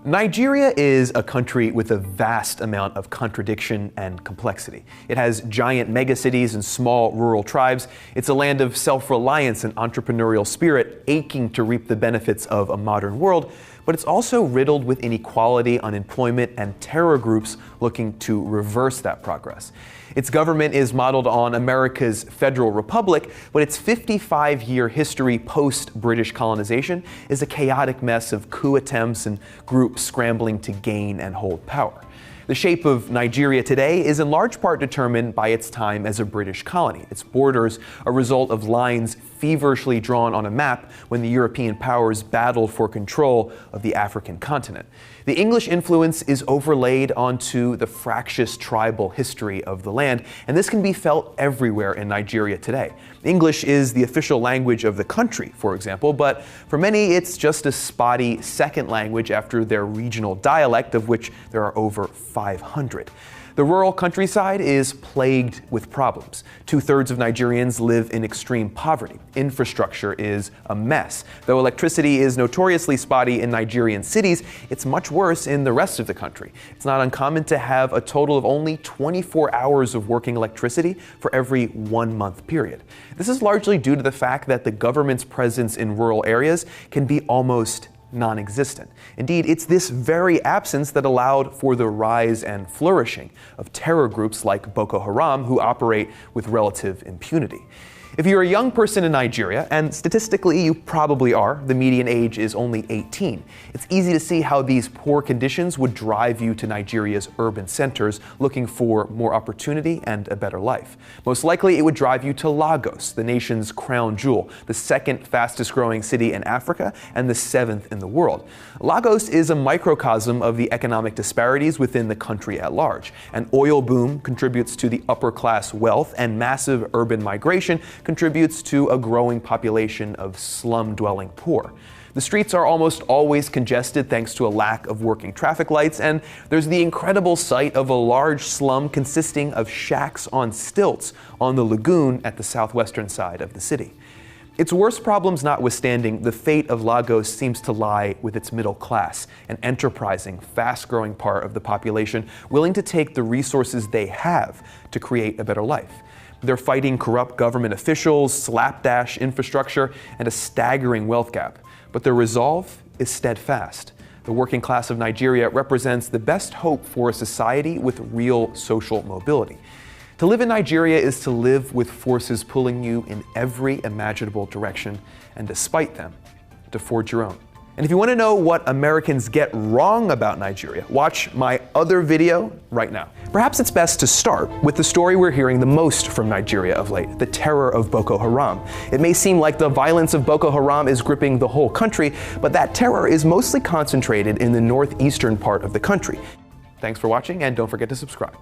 Nigeria is a country with a vast amount of contradiction and complexity. It has giant megacities and small rural tribes. It's a land of self-reliance and entrepreneurial spirit, aching to reap the benefits of a modern world, but it's also riddled with inequality, unemployment, and terror groups looking to reverse that progress. Its government is modeled on America's federal republic, but its 55-year history post-British colonization is a chaotic mess of coup attempts and groups scrambling to gain and hold power. The shape of Nigeria today is in large part determined by its time as a British colony, its borders a result of lines feverishly drawn on a map when the European powers battled for control of the African continent. The English influence is overlaid onto the fractious tribal history of the land, and this can be felt everywhere in Nigeria today. English is the official language of the country, for example, but for many it's just a spotty second language after their regional dialect, of which there are over 500. The rural countryside is plagued with problems. 2/3 of Nigerians live in extreme poverty. Infrastructure is a mess. Though electricity is notoriously spotty in Nigerian cities, it's much worse in the rest of the country. It's not uncommon to have a total of only 24 hours of working electricity for every 1 month period. This is largely due to the fact that the government's presence in rural areas can be almost non-existent. Indeed, it's this very absence that allowed for the rise and flourishing of terror groups like Boko Haram, who operate with relative impunity. If you're a young person in Nigeria, and statistically you probably are, the median age is only 18, it's easy to see how these poor conditions would drive you to Nigeria's urban centers looking for more opportunity and a better life. Most likely it would drive you to Lagos, the nation's crown jewel, the second fastest growing city in Africa and the 7th in the world. Lagos is a microcosm of the economic disparities within the country at large. An oil boom contributes to the upper class wealth, and massive urban migration contributes to a growing population of slum-dwelling poor. The streets are almost always congested thanks to a lack of working traffic lights, and there's the incredible sight of a large slum consisting of shacks on stilts on the lagoon at the southwestern side of the city. Its worst problems notwithstanding, the fate of Lagos seems to lie with its middle class, an enterprising, fast-growing part of the population willing to take the resources they have to create a better life. They're fighting corrupt government officials, slapdash infrastructure, and a staggering wealth gap. But their resolve is steadfast. The working class of Nigeria represents the best hope for a society with real social mobility. To live in Nigeria is to live with forces pulling you in every imaginable direction, and despite them, to forge your own. And if you want to know what Americans get wrong about Nigeria, watch my other video right now. Perhaps it's best to start with the story we're hearing the most from Nigeria of late, the terror of Boko Haram. It may seem like the violence of Boko Haram is gripping the whole country, but that terror is mostly concentrated in the northeastern part of the country. Thanks for watching, and don't forget to subscribe.